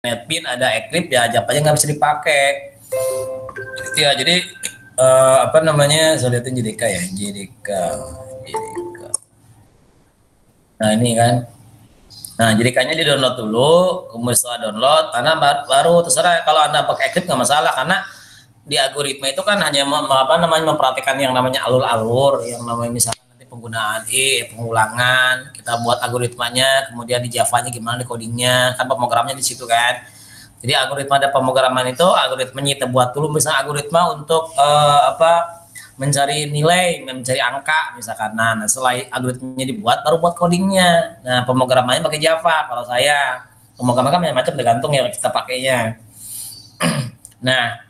NetBeans, ada Eclipse, ya Java-nya nggak bisa dipakai. Ya, jadi apa namanya? Saya lihatin JDK ya, JDK. Nah ini kan. Nah JDK-nya di download dulu, kemudian setelah download, karena baru terserah kalau anda pakai Eclipse nggak masalah karena di algoritma itu kan hanya apa namanya memperhatikan yang namanya alur-alur, yang namanya misalkan nanti penggunaan pengulangan, kita buat algoritmanya, kemudian di Java-nya gimana di codingnya, kan pemrogramannya di situ kan. Jadi algoritma ada pemrograman itu, algoritmanya kita buat dulu misalnya algoritma untuk apa mencari nilai, mencari angka misalkan. Nah, setelah algoritmanya dibuat, baru buat codingnya. Nah, pemrogramannya pakai Java. Kalau saya pemrograman kan macam-macam tergantung ya kita pakainya. Nah,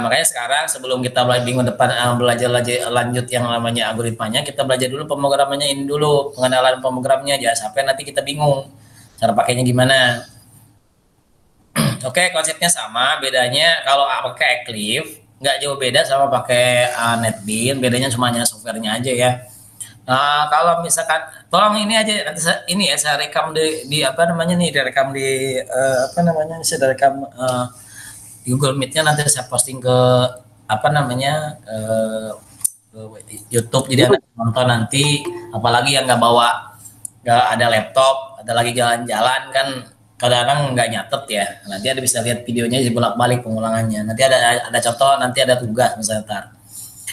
makanya sekarang sebelum kita minggu depan belajar lanjut yang namanya algoritmanya, kita belajar dulu pemrogramannya ini dulu, pengenalan pemrogramannya aja sampai nanti kita bingung cara pakainya gimana. Oke, konsepnya sama, bedanya kalau pakai Eclipse nggak jauh beda sama pakai NetBeans, bedanya cuma hanya softwarenya aja ya. Kalau misalkan, tolong ini aja nanti ini ya saya rekam di apa namanya nih, direkam di apa namanya, saya direkam di Google Meet-nya, nanti saya posting ke apa namanya ke YouTube, jadi anak nonton nanti, apalagi yang nggak ada laptop, ada lagi jalan-jalan kan kadang-kadang nggak nyatet ya, nanti ada bisa lihat videonya bolak-balik pengulangannya, nanti ada contoh, nanti ada tugas misalnya ntar.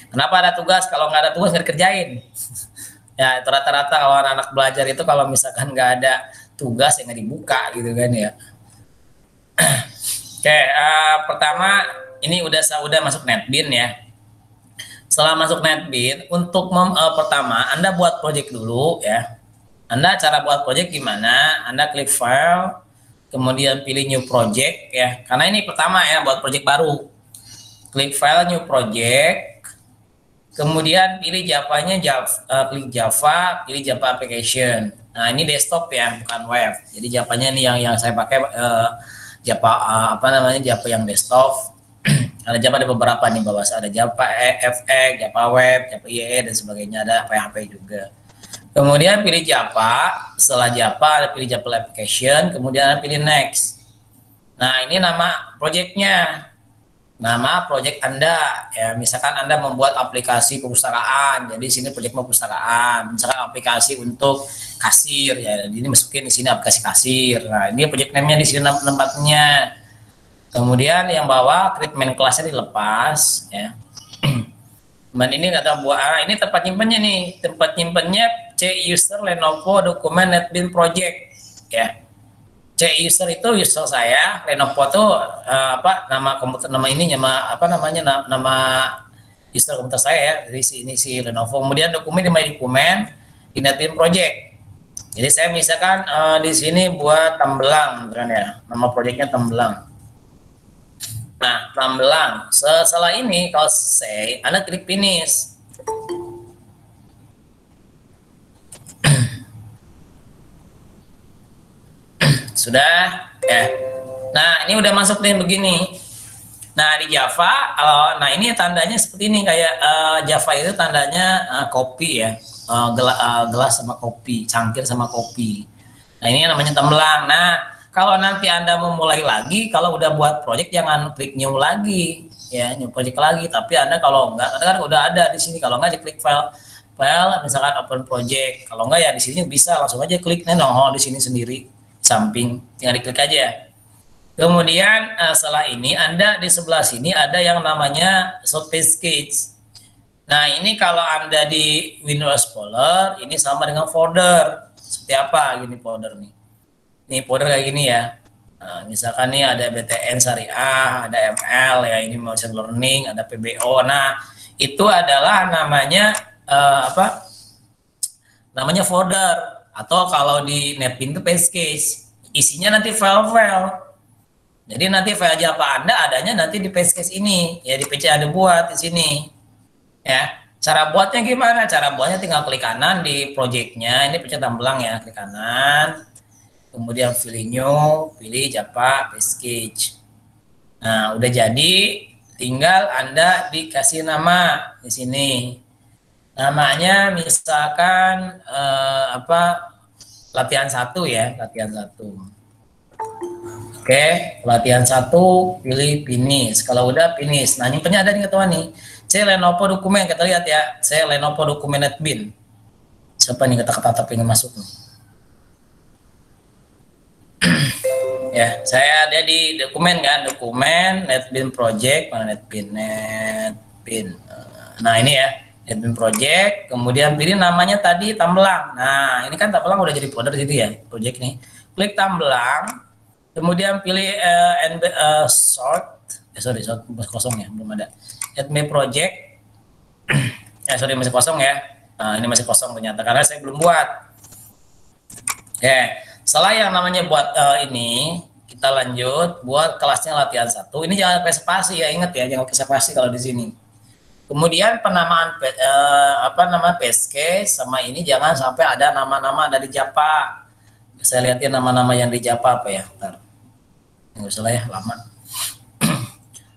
Kenapa ada tugas? Kalau nggak ada tugas nggak dikerjain. Ya rata-rata kalau anak-anak belajar itu kalau misalkan nggak ada tugas yang nggak dibuka gitu kan ya. Oke, pertama ini udah masuk NetBeans ya. Setelah masuk NetBeans, untuk pertama Anda buat project dulu ya. Anda cara buat project gimana? Anda klik file, kemudian pilih new project ya. Karena ini pertama ya buat project baru. Klik file new project, kemudian pilih Java-nya klik Java, pilih Java application. Nah ini desktop ya, bukan web. Jadi Java-nya ini yang saya pakai Java apa namanya, Java yang desktop. Ada Java ada beberapa nih bawah, ada Java FX, Java Web, Java IE dan sebagainya, ada PHP juga. Kemudian pilih Java, setelah Java ada pilih Java application, kemudian ada pilih next. Nah ini nama projectnya, nama project Anda ya, misalkan Anda membuat aplikasi perpustakaan, jadi sini project perpustakaan, misalkan aplikasi untuk kasir ya, ini masukin di sini aplikasi kasir. Nah ini project name-nya di sini tempatnya. Kemudian yang bawah treatment kelasnya dilepas ya. Dan ini kata buah, ini tempat nyimpennya nih, tempat nyimpennya C user Lenovo dokumen NetBeans project ya. C user itu user saya, Lenovo tuh apa nama komputer, nama ini nama apa namanya, nama user komputer saya ya, dari ini si Lenovo. Kemudian dokumen di my dokumen di NetBeans project. Jadi saya misalkan di sini buat Tembelang kan ya, nama projectnya Tembelang. Nah, Tembelang. Setelah ini kalau selesai, Anda klik finish. Sudah ya. Nah ini udah masuk nih begini. Nah di Java, nah ini tandanya seperti ini, kayak Java itu tandanya kopi ya, gelas sama kopi, cangkir sama kopi. Nah ini namanya Tembelang. Nah kalau nanti Anda mau mulai lagi, kalau udah buat project jangan klik new lagi ya, new project lagi. Tapi Anda kalau enggak, kan udah ada di sini, kalau enggak diklik file misalkan open project, kalau enggak ya di sini bisa langsung aja klik di sini sendiri samping, tinggal diklik aja. Kemudian setelah ini Anda di sebelah sini ada yang namanya Showcase Sketch. Nah ini kalau Anda di Windows Explorer ini sama dengan folder. Seperti apa gini folder nih? Ini folder kayak gini ya. Nah, misalkan nih ada BTN Syariah, ada ML ya, ini machine learning, ada PBO. Nah itu adalah namanya apa? Namanya folder. Atau kalau di NetBeans itu package, isinya nanti file-file. Jadi nanti file Java Anda adanya nanti di package ini, ya di PC ada buat di sini. Ya, cara buatnya gimana? Cara buatnya tinggal klik kanan di projectnya, ini PC Tembelang ya, klik kanan. Kemudian pilih new, pilih Java package. Nah, udah jadi, tinggal Anda dikasih nama di sini. Namanya misalkan apa, latihan 1 ya, latihan 1. Oke, latihan 1, pilih finish. Kalau udah finish, nah nyimpennya ada nih ketua nih. C Lenovo dokumen, kita lihat ya. C Lenovo dokumen NetBeans. Siapa nih kata-kata tapi ingin masuk nih? Ya, saya ada di dokumen kan, dokumen NetBeans project, mana NetBeans. Nah ini ya, NetBeans project. Kemudian pilih namanya tadi Tamblang. Nah ini kan Tamblang udah jadi folder gitu ya, project nih. Klik Tamblang. Kemudian pilih sort, sorry kosong ya, belum ada. Add my project, sorry masih kosong ya. Nah, ini masih kosong ternyata karena saya belum buat. Setelah yang namanya buat ini, kita lanjut buat kelasnya latihan 1. Ini jangan pakai spasi ya, ingat ya, jangan pakai spasi kalau di sini. Kemudian penamaan PSK sama ini jangan sampai ada nama-nama dari Japa. Saya lihatin nama-nama yang di Japa apa ya, ntar. Nggak usah lah ya, lama.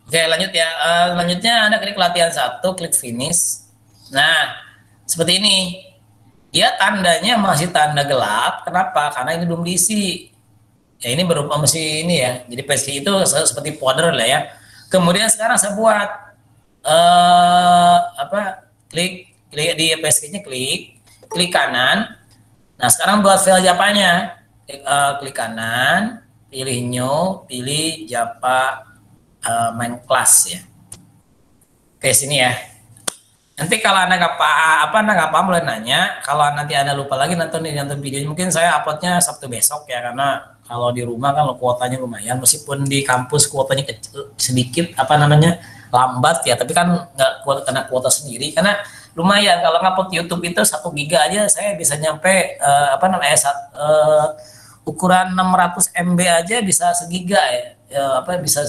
Oke, lanjut ya. Lanjutnya Anda klik latihan 1, klik finish. Nah, seperti ini. Dia tandanya masih tanda gelap. Kenapa? Karena ini belum diisi. Ya ini berupa mesin ini ya. Jadi PSK itu seperti folder lah ya. Kemudian sekarang saya buat klik di PSK-nya, klik kanan. Nah, sekarang buat file Japanya. Klik kanan. Pilih new, pilih Japa main class ya. Oke, sini ya. Nanti kalau Anda nggak paham boleh nanya. Kalau nanti Anda lupa lagi nonton videonya, mungkin saya uploadnya Sabtu besok ya, karena kalau di rumah kan kuotanya lumayan, meskipun di kampus kuotanya kecil, sedikit lambat ya, tapi kan nggak kena kuota sendiri karena lumayan. Kalau ngupload YouTube itu 1 giga aja saya bisa nyampe ukuran 600 MB aja bisa segiga ya, bisa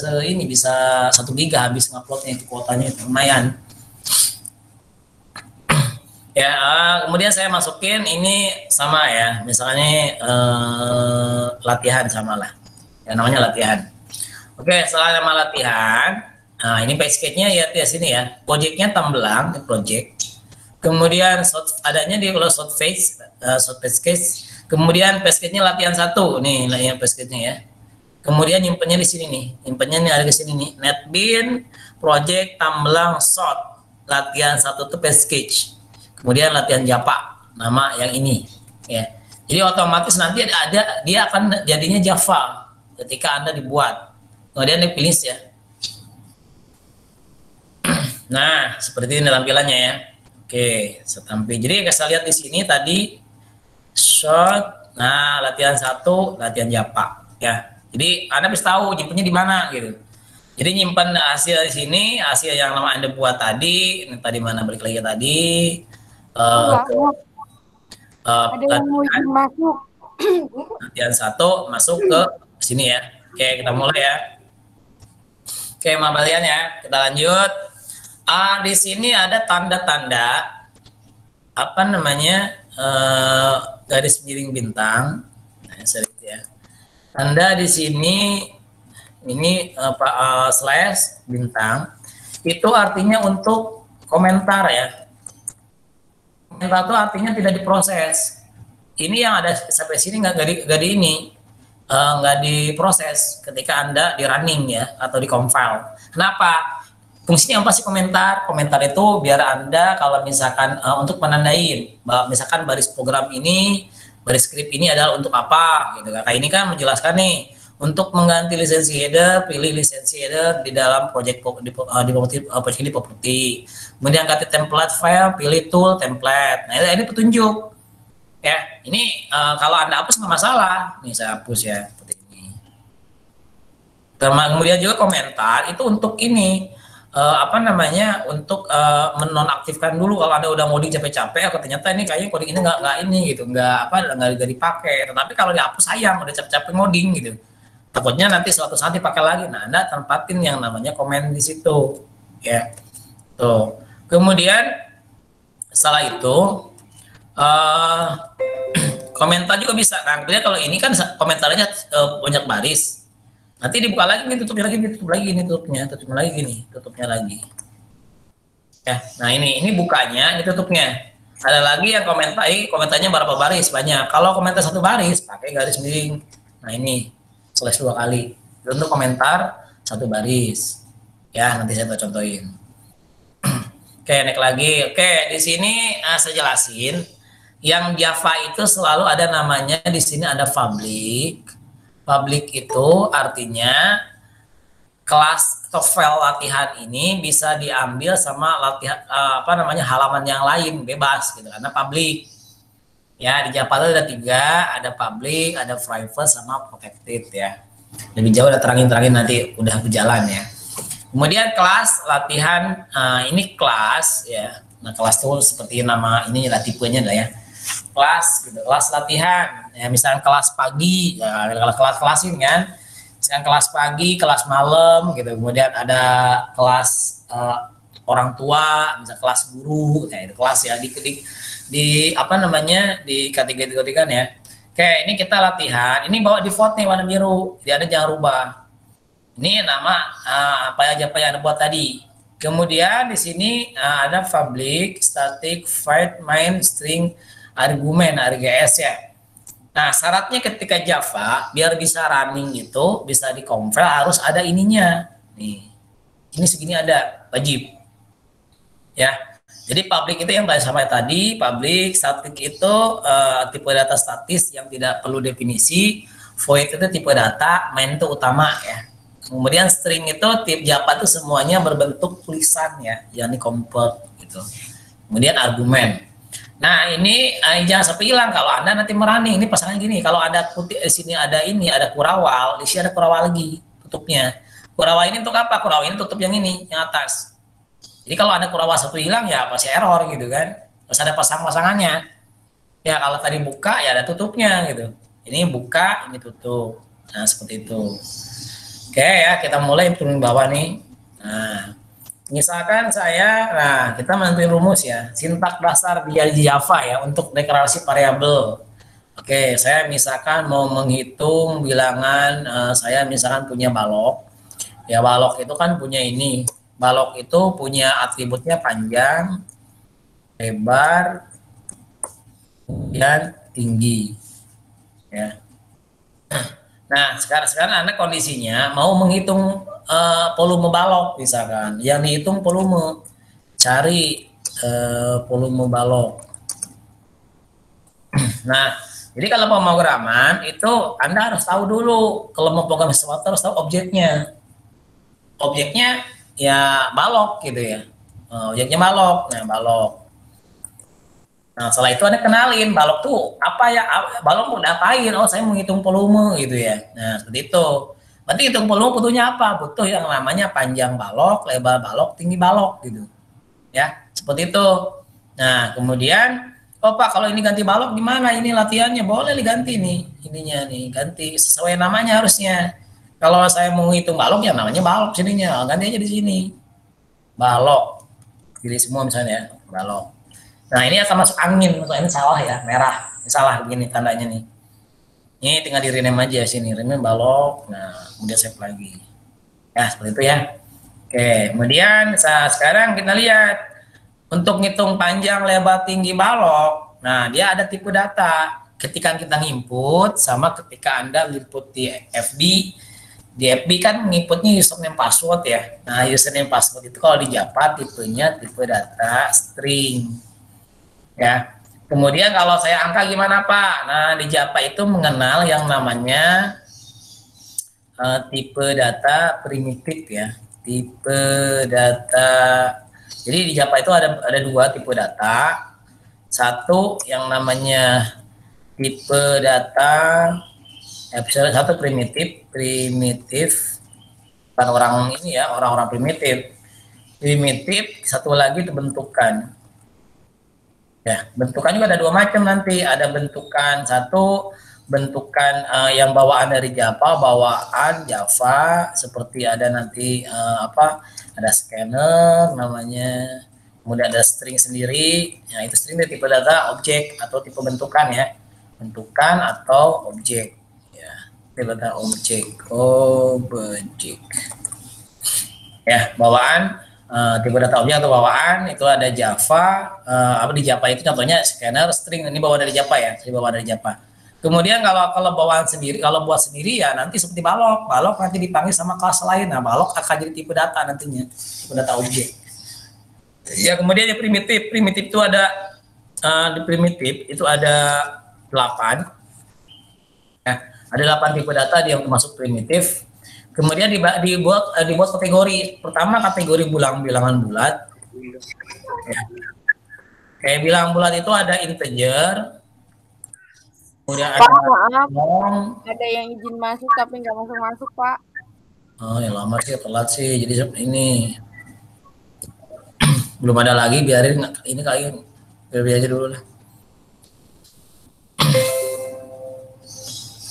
bisa 1 giga habis nguploadnya, itu kuotanya itu lumayan ya. Kemudian saya masukin ini sama ya, misalnya latihan sama lah ya, namanya latihan. Oke, setelah nama latihan, nah ini package-nya ya di sini ya, project-nya Tamblang project. Kemudian adanya di short package. Kemudian package-nya latihan 1 nih, latihan package-nya ya. Kemudian nyimpennya di sini nih, nyimpennya nih ada di sini nih, NetBeans project Tamblang short latihan 1 itu package. Kemudian latihan Japa, nama yang ini ya. Jadi otomatis nanti dia akan jadinya Java ketika Anda dibuat. Kemudian dipilih ya. Nah, seperti ini tampilannya ya. Oke, setampil. Jadi saya lihat di sini tadi short, nah latihan 1, latihan Japa ya. Jadi Anda bisa tahu nyimpennya di mana gitu. Jadi nyimpan hasil di sini, hasil yang nama Anda buat tadi, ini tadi mana, balik lagi tadi. Ada yang mau masuk. Latihan 1 masuk ke sini ya. Oke, kita mulai ya. Oke, kalian ya, kita lanjut. Di sini ada tanda-tanda garis miring bintang. Nah, ya. Tanda di sini ini slash bintang itu artinya untuk komentar ya. Komentar itu artinya tidak diproses. Ini yang ada sampai sini nggak diproses ketika Anda di running ya atau di compile. Kenapa? Fungsinya apa sih komentar? Komentar itu biar Anda kalau misalkan untuk menandai bahwa misalkan baris program ini, baris script ini adalah untuk apa gitu. Kayak ini kan menjelaskan nih, untuk mengganti lisensi header, pilih lisensi header di dalam project di property. Kemudian ganti template file, pilih tool template. Nah, ini petunjuk. Ya, ini kalau Anda hapus nggak masalah. Nih saya hapus ya seperti ini. Kemudian juga komentar itu untuk ini untuk menonaktifkan dulu kalau Anda udah ngoding capek-capek, ternyata ini kayaknya coding ini nggak dipakai. Tetapi kalau dihapus sayang, udah capek-capek ngoding gitu. Takutnya nanti suatu saat dipakai lagi. Nah, Anda tempatin yang namanya komen di situ, ya. Tuh. Kemudian setelah itu komentar juga bisa. Nah, kemudian kalau ini kan komentarnya banyak baris. Nanti dibuka lagi nih, tutup lagi, tutupnya lagi. Ya, nah ini bukanya, ini tutupnya. Ada lagi yang komentarnya berapa baris, banyak. Kalau komentar 1 baris, pakai garis miring. Nah ini slash 2 kali. Untuk komentar satu baris. Ya, nanti saya contohin. Oke, naik lagi. Oke, di sini saya jelasin. Yang Java itu selalu ada namanya, di sini ada public. Public itu artinya kelas atau file latihan ini bisa diambil sama latihan halaman yang lain bebas gitu karena public. Ya, di Java itu ada 3, ada public, ada private, sama protected ya. Lebih jauh udah terangin nanti udah berjalan ya. Kemudian kelas latihan, ini kelas ya. Nah, kelas itu seperti nama ini lah, tipenya lah ya. Kelas gitu, kelas latihan. Ya, misalnya kelas pagi, ya kelas ini kan. Misalnya kelas pagi, kelas malam gitu. Kemudian ada kelas orang tua, misalnya kelas guru, ya itu kelas ya di apa namanya, di kategori-kategorikan ya. Oke, ini kita latihan. Ini bawa default nih warna biru. Jadi Anda jangan rubah. Ini nama apa aja yang Anda buat tadi. Kemudian di sini ada public, static, void, main, string, argumen, RGS ya. Nah, syaratnya ketika Java biar bisa running itu, bisa di-compile harus ada ininya. Nih. Ini segini ada, wajib. Ya. Jadi public itu yang sampai tadi, public, static itu tipe data statis yang tidak perlu definisi, void itu tipe data, main itu utama ya. Kemudian string itu tip Java itu semuanya berbentuk tulisan ya, yang di-convert gitu. Kemudian argumen. Nah, ini jangan sampai hilang kalau Anda nanti merunning. Ini pasangan gini, kalau ada di sini ada ini, ada kurawal, di sini ada kurawal lagi tutupnya. Kurawal ini untuk apa? Kurawal ini tutup yang ini, yang atas. Jadi kalau ada kurawal satu hilang ya pasti error gitu kan. Terus ada pasang-pasangannya. Ya kalau tadi buka ya ada tutupnya gitu. Ini buka, ini tutup. Nah, seperti itu. Oke ya, kita mulai turun bawah nih. Nah, misalkan nah kita menentuin rumus ya, sintak dasar di Java ya untuk deklarasi variabel. Oke, saya misalkan mau menghitung bilangan, saya misalkan punya balok. Ya balok itu kan punya ini, balok itu punya atributnya panjang, lebar, dan tinggi. Ya. Nah, sekarang Anda kondisinya mau menghitung volume balok misalkan. Yang dihitung volume. Cari volume balok. Nah, jadi kalau pemrograman itu Anda harus tahu dulu, kalau mau program sesuatu harus tahu objeknya. Objeknya ya balok gitu ya. Objeknya balok. Nah, balok. Nah, setelah itu Anda kenalin balok tuh apa ya, balok mau ngapain? Oh, saya menghitung volume gitu ya. Nah, seperti itu. Berarti hitung volume butuhnya apa? Butuh yang namanya panjang balok, lebar balok, tinggi balok gitu. Ya, seperti itu. Nah, kemudian, oh Pak, kalau ini ganti balok gimana? Ini latihannya boleh diganti nih. Ininya nih, ganti sesuai namanya harusnya. Kalau saya mau hitung balok ya namanya balok sininya. Ganti aja di sini. Balok. Pilih semua misalnya, balok. Nah, ini akan masuk angin, ini salah ya, merah. Ini salah begini tandanya nih. Ini tinggal di rename aja sini, rename balok. Nah, kemudian save lagi. Ya, seperti itu ya. Oke, kemudian sekarang kita lihat untuk ngitung panjang, lebar, tinggi balok. Nah, dia ada tipe data. Ketika kita nginput sama ketika Anda input di FB, di FB kan nginputnya username password ya. Nah, username password itu kalau di Java tipenya tipe data string. Ya, kemudian kalau saya angka gimana Pak? Nah, di Java itu mengenal yang namanya tipe data primitif ya, tipe data. Jadi di Java itu ada 2 tipe data. Satu yang namanya tipe data, satu primitif, bukan orang ini ya, orang-orang primitif. Primitif, satu lagi itu bentukan. Ya, bentukan juga ada 2 macam nanti. Ada bentukan satu, bentukan yang bawaan dari Java, bawaan Java seperti ada nanti ada scanner namanya. Kemudian ada string sendiri. Nah, itu string dari tipe data objek atau tipe bentukan ya. Bentukan atau objek. Ya, tipe data objek. Ya, bawaan tipe data objek atau bawaan itu ada Java. Di Java itu contohnya scanner string, ini bawaan dari Java ya, ini bawaan dari Java. Kemudian kalau bawaan sendiri, kalau buat sendiri ya nanti seperti balok. Balok nanti dipanggil sama kelas lain. Nah, balok akan jadi tipe data nantinya, tipe data objek. Ya, kemudian di primitif. Primitif itu ada di primitif itu ada 8. Ya, ada 8 tipe data yang termasuk primitif. Kemudian dibuat kategori. Pertama kategori bilangan bulat. Ya. Kayak bilangan bulat itu ada integer. Kemudian Pak, maaf. Ada yang izin masuk tapi nggak masuk-masuk, Pak. Oh, ya lama sih, telat sih. Jadi ini belum ada lagi, biarin ini kali biar aja dulu lah.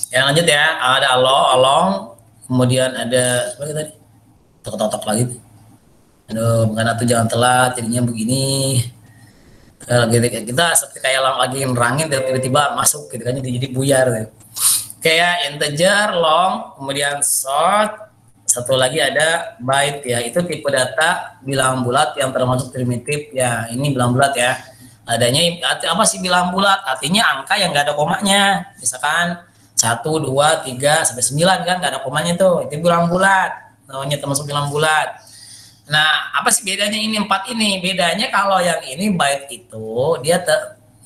Yang lanjut ya, ada along, kemudian ada apa tadi? Tok lagi. Aduh, bukan tuh jangan telat, jadinya begini. Kita seperti kayak lagi nerangin tiba-tiba masuk gitu kan, jadi buyar gitu. Kayak integer, long, kemudian short, satu lagi ada byte ya, itu tipe data bilangan bulat yang termasuk primitif ya. Ini bilangan bulat ya, adanya apa sih bilangan bulat? Artinya angka yang nggak ada komanya, misalkan 1, 2, 3 sampai 9 kan nggak ada komanya itu bilangan bulat, namanya termasuk bilangan bulat. Nah, apa sih bedanya ini 4 ini? Bedanya kalau yang ini byte itu dia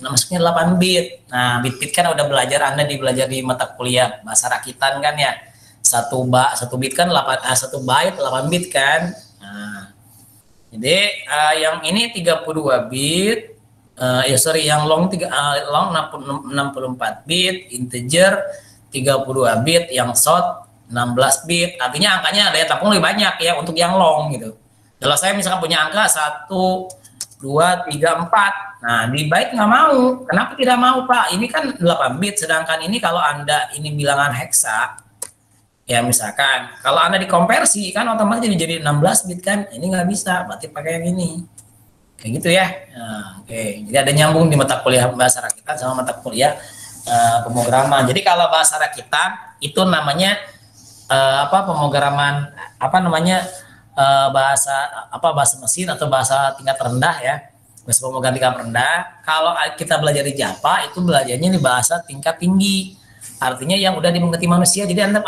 masuknya 8 bit. Nah, bit-bit kan udah belajar, Anda belajar di mata kuliah bahasa rakitan kan ya. Satu bit kan 1 byte 8 bit kan. Nah, jadi yang ini 32 bit. Yang long 64 bit, integer 32 bit, yang short 16 bit. Artinya angkanya daya tampung lebih banyak ya untuk yang long gitu. Kalau saya misalkan punya angka 1, 2, 3, 4. Nah, di byte nggak mau. Kenapa tidak mau, Pak? Ini kan 8 bit, sedangkan ini kalau Anda ini bilangan heksa, ya misalkan, kalau Anda dikonversi, kan otomatis jadi 16 bit kan? Ini nggak bisa, berarti pakai yang ini. Kayak gitu ya. Nah, oke. Jadi ada nyambung di mata kuliah bahasa rakitan sama mata kuliah pemrograman. Jadi kalau bahasa rakitan, itu namanya pemrograman, bahasa mesin atau bahasa tingkat rendah ya, bahasa pemrograman tingkat rendah. Kalau kita belajar di Java itu belajarnya di bahasa tingkat tinggi, artinya yang udah dimengerti manusia. Jadi anda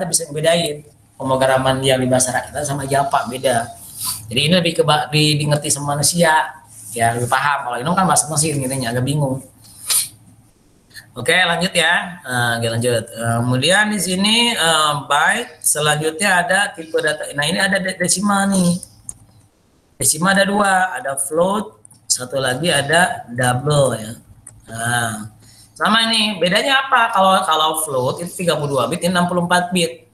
bisa bedain pemrograman yang di bahasa rakyat sama Java beda. Jadi ini lebih dimengerti sama manusia ya, lebih paham. Kalau ini kan bahasa mesin gitu, agak bingung. Oke, lanjut ya. Lanjut. Kemudian di sini byte, selanjutnya ada tipe data. Nah, ini ada desimal nih. Desimal ada 2, ada float, satu lagi ada double ya. Nah, sama ini. Bedanya apa? Kalau float itu 32 bit, ini 64 bit.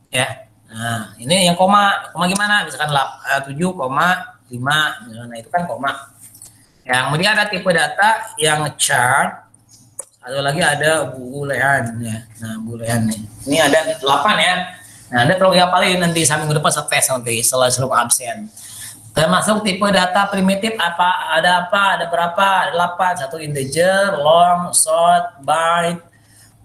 Ya. Nah, ini yang koma gimana? Misalkan 7,5, nah itu kan koma. Ya, kemudian ada tipe data yang chart. Satu lagi ada boolean ya. Nah, boolean nih. Ini ada 8 ya. Nah, Anda perlu hafalin nanti sambil depan tes nanti setelah absen. Termasuk tipe data primitif ada berapa? Ada 8. Satu integer, long, short, byte,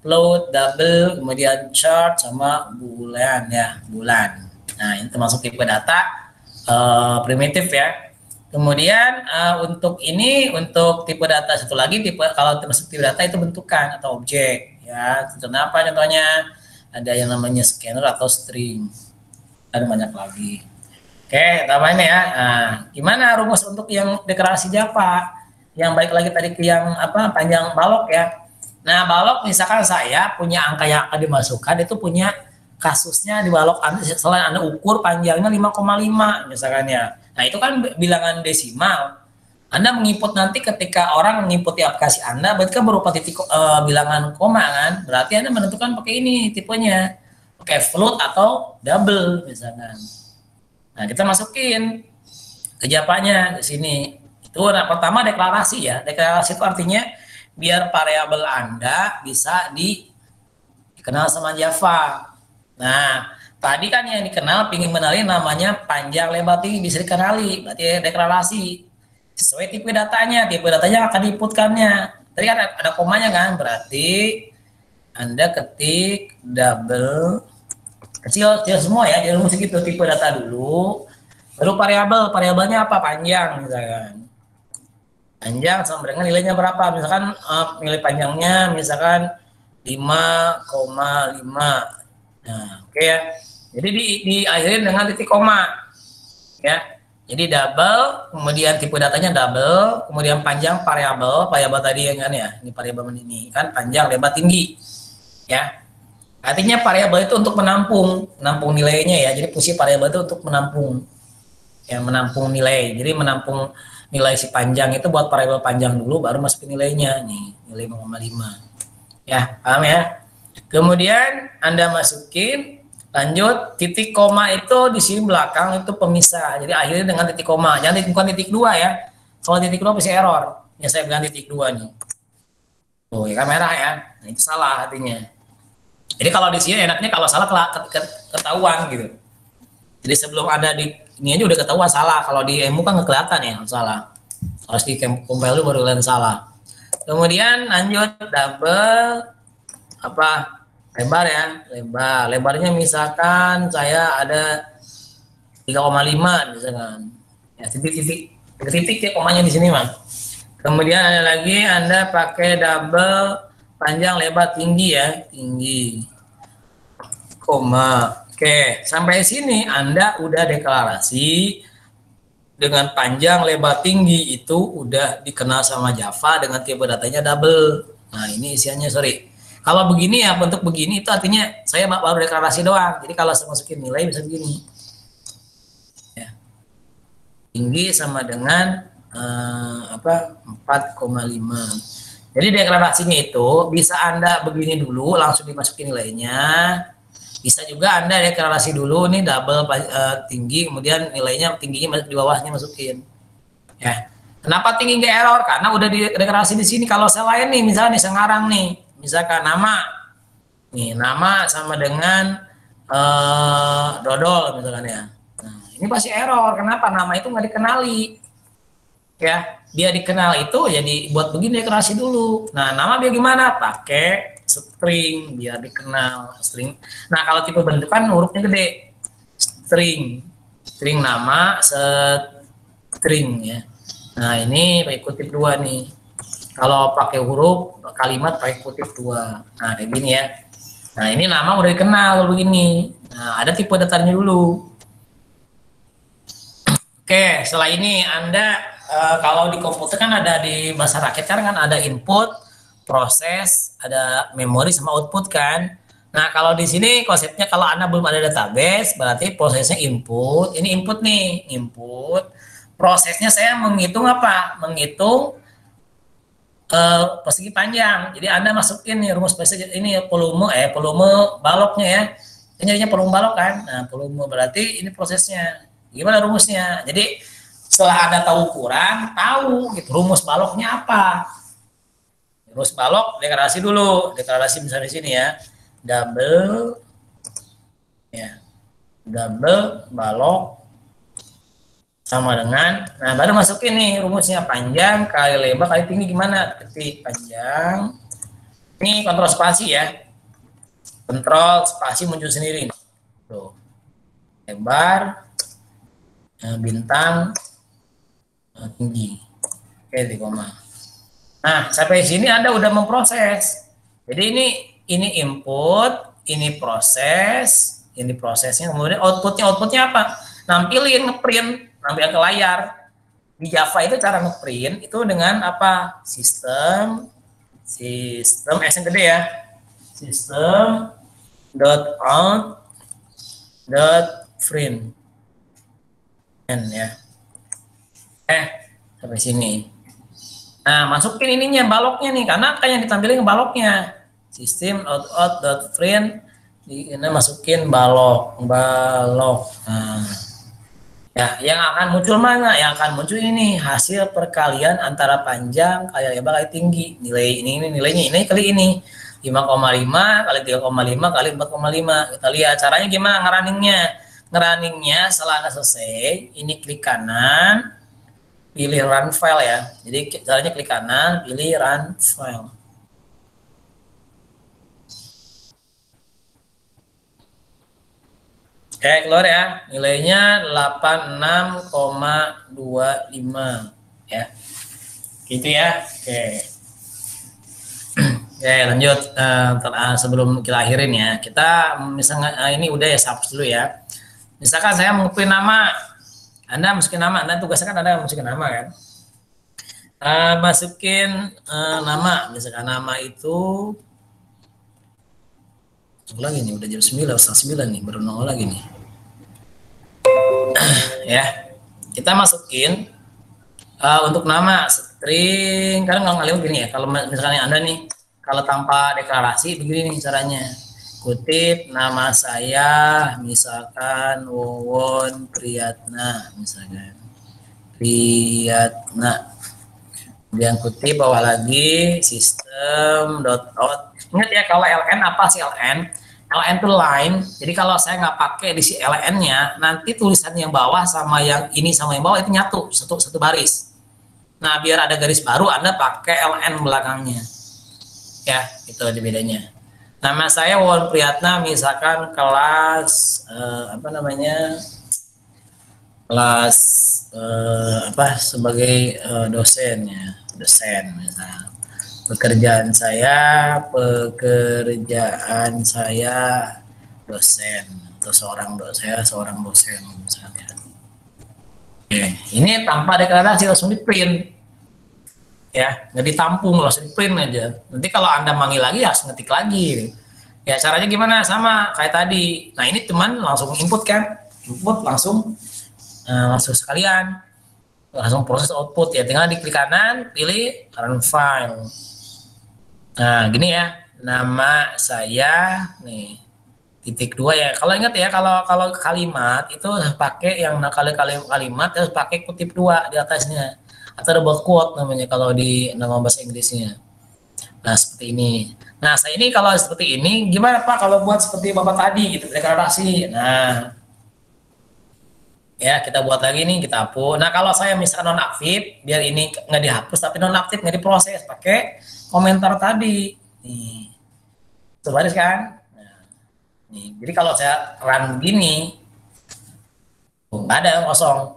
float, double, kemudian chart sama boolean ya, bulan. Nah, ini termasuk tipe data primitif ya. Kemudian untuk tipe data satu lagi, kalau termasuk tipe data itu bentukan atau objek ya. Contohnya apa? Contohnya ada yang namanya scanner atau string. Ada banyak lagi. Oke, tambahin ya. Nah, gimana rumus untuk yang deklarasi Java? Yang baik lagi tadi ke yang panjang balok ya. Nah, balok misalkan saya punya angka yang akan dimasukkan itu punya kasusnya di balok Anda, selain Anda ukur panjangnya 5,5 misalkan ya. Nah, itu kan bilangan desimal. Anda menginput nanti ketika orang mengikuti aplikasi Anda, berarti kan berupa titik bilangan koma kan. Berarti Anda menentukan pakai ini tipenya. Pakai float atau double misalkan. Nah, kita masukin ke Java-nya di sini. Itu pertama deklarasi ya. Deklarasi itu artinya biar variabel Anda bisa dikenal sama Java. Nah, tadi kan yang dikenal pingin mengenali namanya panjang lebar tinggi bisa dikenali, berarti deklarasi sesuai tipe datanya akan diinputkannya. Tadi kan ada komanya kan, berarti Anda ketik double kecil semua ya, jangan mesti gitu, tipe data dulu, baru variabelnya apa, panjang misalkan. Panjang sama dengan nilainya berapa? Misalkan nilai panjangnya misalkan 5,5. Nah, oke ya. Jadi diakhirin dengan titik koma ya. Jadi double, kemudian tipe datanya double, kemudian panjang variabel, variabel tadi yang kan ya, ini variabel ini kan panjang, lebar, tinggi ya. Artinya variabel itu untuk menampung nilainya ya. Jadi fungsi variabel itu untuk menampung ya, menampung nilai. Jadi menampung nilai si panjang itu buat variabel panjang dulu, baru masukin nilainya nih, nilai 5,5 ya, paham ya. Kemudian Anda masukin, lanjut titik koma itu di sini belakang itu pemisah. Jadi akhirnya dengan titik koma, jangan bukan titik dua ya. Kalau titik dua pasti error. Ya saya bilang titik dua nih. Tuh ya kan merah ya. Nah, itu salah artinya. Jadi kalau di sini enaknya kalau salah ketahuan gitu. Jadi sebelum ada di ini aja udah ketahuan salah. Kalau di emu kan nggak kelihatan ya salah. Harus di compile dulu baru kelihatan salah. Kemudian lanjut double apa lebar ya, lebarnya misalkan saya ada 3,5 misalkan ya, titik ya komanya di sini mas. Kemudian ada lagi Anda pakai double panjang lebar tinggi ya, tinggi koma. Oke, sampai sini Anda udah deklarasi dengan panjang lebar tinggi itu udah dikenal sama Java dengan tipe datanya double. Nah ini isiannya sorry. Kalau begini ya bentuk begini itu artinya saya baru deklarasi doang. Jadi kalau saya masukin nilai bisa begini. Ya. Tinggi sama dengan 4,5. Jadi deklarasinya itu bisa Anda begini dulu langsung dimasukin nilainya. Bisa juga Anda deklarasi dulu nih double tinggi, kemudian nilainya tingginya di bawahnya masukin. Ya. Kenapa tinggi nggak error? Karena udah deklarasi di sini. Kalau saya lain nih, misalnya nih Sengarang nih, misalkan nama, nih nama sama dengan dodol misalkan ya. Nah, ini pasti error. Kenapa? Nama itu nggak dikenali. Ya, dia dikenal itu jadi buat begini deklarasi dulu. Nah, nama dia gimana? Pakai string biar dikenal string. Nah kalau tipe bentukan hurufnya gede, string nama string ya. Nah ini pakai kutip dua nih. Kalau pakai huruf kalimat pakai kutip dua. Nah kayak gini ya. Nah ini nama udah dikenal begini. Nah ada tipe datarnya dulu. Oke setelah ini Anda kalau di komputer kan ada di bahasa rakyat kan ada input, proses, ada memori sama output kan. Nah, kalau di sini konsepnya kalau Anda belum ada database, berarti prosesnya input. Ini input nih, input. Prosesnya saya menghitung apa? Menghitung persegi panjang. Jadi Anda masukin nih rumus persegi ini volume baloknya ya. Ini jadinya volume balok kan. Nah, volume berarti ini prosesnya. Gimana rumusnya? Jadi setelah Anda tahu ukuran, tahu gitu rumus baloknya apa. Rumus balok deklarasi dulu, deklarasi misalnya di sini ya, double balok sama dengan, nah baru masukin nih rumusnya panjang kali lebar kali tinggi gimana, ketik panjang, ini kontrol spasi ya, kontrol spasi muncul sendiri, tuh lebar bintang tinggi, oke di koma. Nah, sampai sini Anda udah memproses. Jadi ini input, ini proses, ini prosesnya, kemudian outputnya apa? Nampilin ngeprint, nampilin ke layar. Di Java itu cara ngeprint itu dengan apa? Sistem S yang gede ya. Sistem .out .print ya. Sampai sini. Nah, masukin ininya baloknya nih, karena kan yang ditampilin baloknya. Sistem out.print, ini masukin balok. Nah, ya, yang akan muncul mana? Yang akan muncul ini hasil perkalian antara panjang kali lebar kali tinggi. Nilai ini nilainya ini kali ini 5,5 kali 3,5 kali 4,5. Kita lihat caranya gimana ngerunningnya. Ngerunningnya setelah selesai, ini klik kanan. Pilih run file ya. Jadi caranya klik kanan, pilih run file. Oke, keluar ya. Nilainya 86,25 ya. Gitu ya. Oke. Oke, lanjut. Sebelum kita akhirin ya, kita misalnya ini udah ya, hapus dulu ya. Misalkan saya masukin nama, Anda masukin nama, Anda tugasnya kan Anda masukin nama kan. Masukin nama, misalkan nama itu lagi nih, udah jam 9, setengah 9 nih, baru nongol lagi nih. Ya, kita masukin untuk nama string, karena nggak ngalihin gini ya, kalau misalnya Anda nih, kalau tanpa deklarasi begini nih caranya. Kutip nama saya, misalkan Wowon Priyatna, misalkan Priyatna. Kemudian kutip bawah lagi system.out. Ingat ya, kalau LN apa sih LN? LN itu line. Jadi kalau saya nggak pakai di si LN-nya, nanti tulisan yang bawah sama yang ini sama yang bawah itu nyatu satu baris. Nah, biar ada garis baru, Anda pakai LN belakangnya. Ya, itu ada bedanya. Nama saya Won Priyatna, misalkan kelas apa namanya? Kelas sebagai dosen ya, dosen misalnya. Pekerjaan saya dosen, atau seorang dosen misalnya. Oke, ini tanpa deklarasi langsung di print ya, nggak ditampung, langsung di print aja. Nanti kalau Anda manggil lagi harus ngetik lagi ya. Caranya gimana? Sama kayak tadi. Nah, ini cuman langsung input kan, input langsung sekalian, langsung proses output ya, tinggal diklik kanan, pilih run file. Nah, gini ya, nama saya nih, ×2 ya. Kalau ingat ya, kalau kalimat itu pakai yang kalimat harus pakai kutip 2 di atasnya, atau double quote namanya kalau di nama bahasa Inggrisnya. Nah, seperti ini. Nah, saya ini kalau seperti ini, gimana Pak kalau buat seperti Bapak tadi gitu, deklarasi. Nah, ya kita buat lagi nih, kita hapus. Nah, kalau saya misalkan nonaktif, biar ini nggak dihapus tapi nonaktif, nggak diproses, pakai komentar tadi nih, sebaris kan. Nah, nih, jadi kalau saya run begini nggak ada, kosong.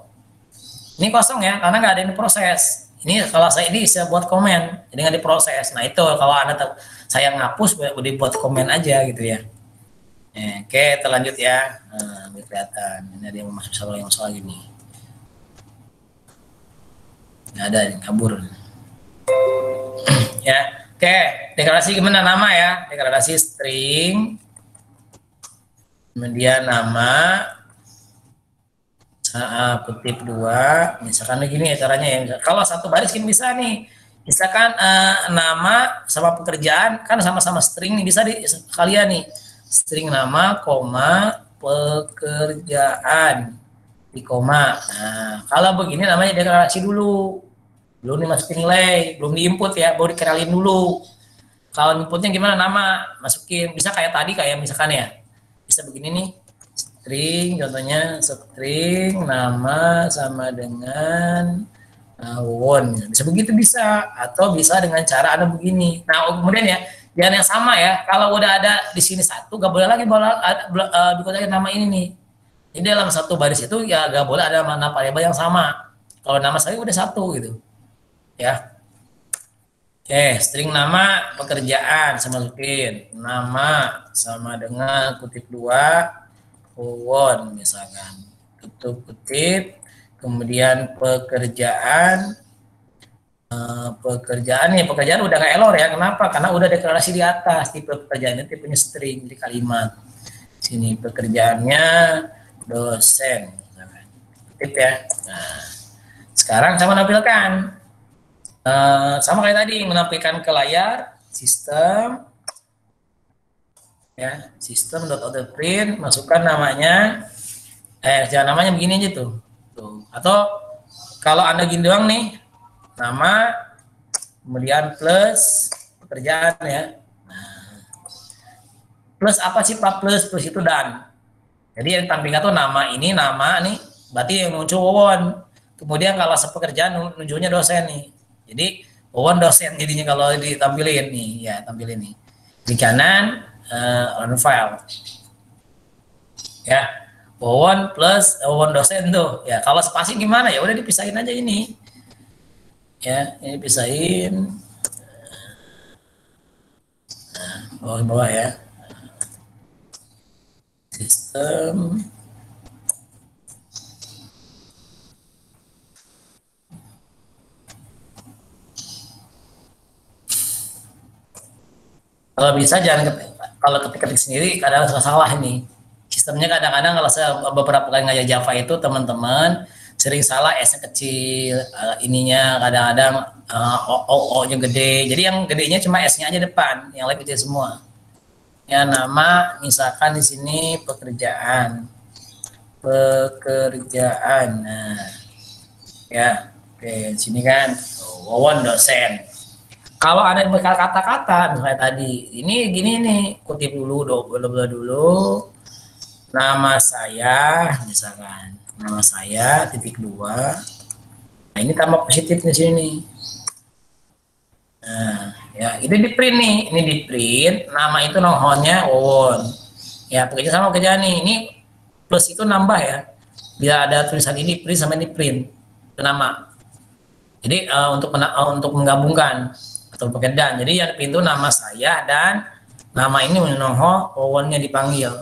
Ini kosong ya, karena nggak ada yang diproses. Ini kalau saya ini bisa buat komen, jadi nggak diproses. Nah, itu kalau Anda saya ngapus, udah buat komen aja gitu ya. Oke, terlanjut ya. Nah, kelihatan. Ini ada yang masuk salah gini. Nggak ada, kabur. Ya, oke. Deklarasi gimana nama ya? Deklarasi string. Kemudian nama. Kutip 2. Misalkan begini ya caranya ya. Kalau satu baris kan bisa nih. Misalkan nama sama pekerjaan kan sama-sama string nih, bisa di kalian nih. String nama, koma, pekerjaan, di koma. Nah, kalau begini namanya deklarasi dulu. Belum dimasukin nilai, belum diinput ya, baru dikeralin dulu. Kalau inputnya gimana nama, masukin. Bisa kayak tadi, kayak misalkan ya, bisa begini nih. String, contohnya string nama sama dengan Won. Bisa begitu bisa. Atau bisa dengan cara Anda begini. Nah, kemudian ya, jangan yang sama ya. Kalau udah ada di sini satu, gak boleh lagi dikotakin nama ini nih. Jadi dalam satu baris itu ya gak boleh ada mana variabel yang sama. Kalau nama saya udah satu gitu. Ya. Oke, string nama pekerjaan saya masukin. Nama sama dengan kutip 2 Won misalkan. Tutup kutip, kemudian pekerjaan pekerjaan udah nggak error ya. Kenapa? Karena udah deklarasi di atas, tipe pekerjaannya tipenya string di kalimat. Sini pekerjaannya dosen. Tip ya. Nah, sekarang saya menampilkan sama kayak tadi, menampilkan ke layar sistem ya, system.outprint, masukkan namanya, jangan namanya begini aja tuh. Atau kalau Anda gini doang nih, nama, kemudian plus pekerjaan ya. Nah, plus apa sih Pak? Plus itu dan. Jadi yang tampilkan tuh nama ini, nama nih, berarti yang muncul Wowon. Kemudian kalau sepekerjaan nunjuknya dosen nih. Jadi Wowon dosen jadinya kalau ditampilin nih, ya tampilin nih. Di kanan on file. Ya. Wowon plus Wowon dosen tuh. Ya, kalau spasi gimana ya udah dipisahin aja ini. Ya, ini pisahin. Nah, bawah-bawah ya. Sistem. Kalau bisa jangan kalau ketik-ketik sendiri kadang salah ini. Sistemnya kadang-kadang kalau saya beberapa kali ngajar Java itu teman-teman sering salah S-nya kecil, ininya kadang-kadang O-nya gede. Jadi yang gedenya cuma S-nya aja depan, yang lain kecil semua. Ya nama misalkan di sini pekerjaan. Pekerjaan. Nah, ya. Oke, di sini kan Wawon dosen. Kalau ada yang kata-kata misalnya tadi, ini gini nih, kutip dulu, dulu, nama saya, misalkan, nama saya, titik dua, nah ini tambah positif di sini. Nah, ya, ini di print nih, ini di print, nama itu nomornya Won. Ya, bekerja sama kerja nih, ini plus itu nambah ya, biar ada tulisan ini print sama ini print, nama. Jadi untuk menggabungkan atau pekerjaan. Jadi yang pintu nama saya dan nama ini Minoho Wawonnya dipanggil.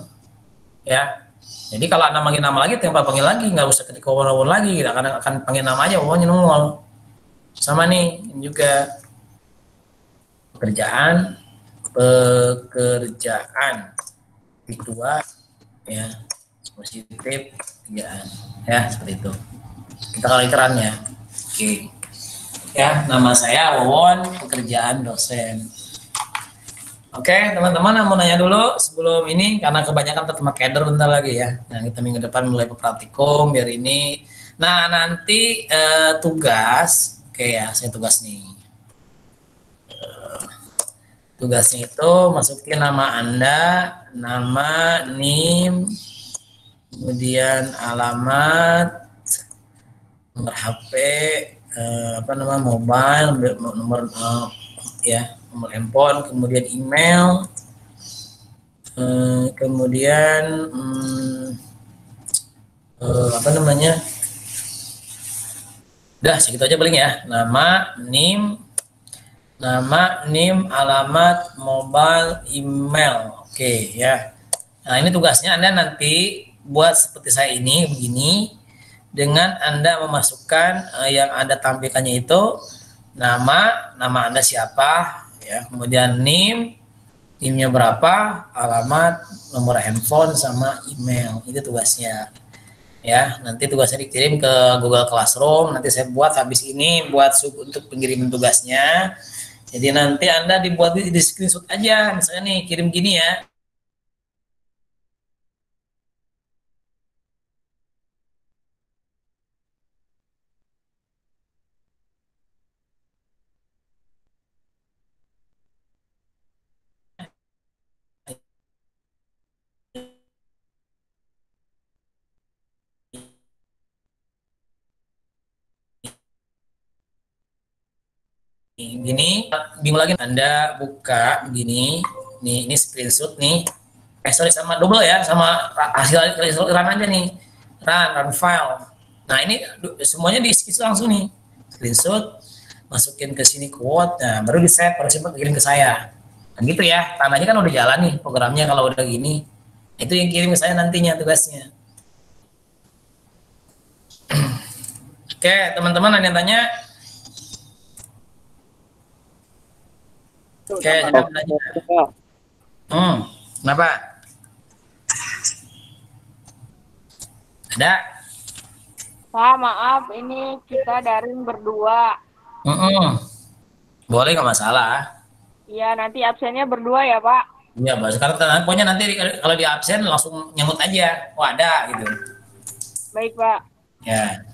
Ya. Jadi kalau ada manggil nama lagi, tempat panggil lagi, nggak usah ketik Wawon lagi, kita akan panggil nama aja Wawonnya nongol. Sama nih juga pekerjaan, kedua ya positif pekerjaan ya seperti itu. Kita kali kerannya. Oke. Ya, nama saya Wawon, pekerjaan dosen. Oke, teman-teman mau nanya dulu sebelum ini karena kebanyakan ketemu keder bentar lagi ya. Nah, kita minggu depan mulai praktikum biar ini. Nah, nanti tugas, oke ya, saya tugas nih. Tugasnya itu masukin nama Anda, nama, NIM, kemudian alamat, nomor HP, apa nama mobile, nomor ya nomor handphone, kemudian email, kemudian apa namanya, udah segitu aja paling ya, nama, NIM, alamat, mobile, email, oke ya. Nah ini tugasnya Anda nanti buat seperti saya ini begini, dengan Anda memasukkan yang Anda tampilkannya itu nama Anda siapa ya, kemudian NIM-nya berapa, alamat, nomor handphone sama email. Itu tugasnya. Ya, nanti tugasnya dikirim ke Google Classroom, nanti saya buat habis ini buat untuk pengiriman tugasnya. Jadi nanti Anda dibuat di screenshot aja, misalnya nih kirim gini ya. Gini, bingung lagi Anda buka begini, nih ini screenshot nih. Sorry sama double ya, sama hasil run aja nih. Run file. Nah, ini semuanya di screenshot langsung nih. Screenshot, masukin ke sini quote, nah baru di save, baru simpan kirim ke saya. Nah, gitu ya, tandanya kan udah jalan nih programnya kalau udah gini. Itu yang kirim ke saya nantinya tugasnya. Oke, teman-teman ada yang tanya? Oke, sudah belajar. Kenapa? Ada? Pak, maaf, ini kita daring berdua. Boleh, nggak masalah. Iya, nanti absennya berdua ya, Pak? Iya, Pak. Sekarang pokoknya nanti kalau di absen langsung nyamut aja. Oh, ada gitu. Baik, Pak. Ya.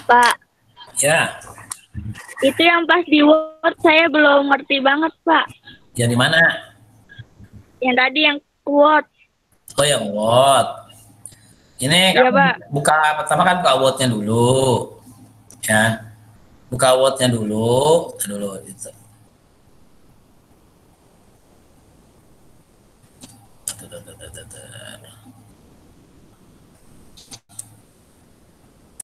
Pak. Ya. Itu yang pas di Word saya belum ngerti banget, Pak. Yang di mana? Yang tadi yang Word. Oh, yang Word. Ini ya, kamu Pak. buka pertama kan buka Word-nya dulu. Ya. Buka Word-nya dulu. Dulu itu.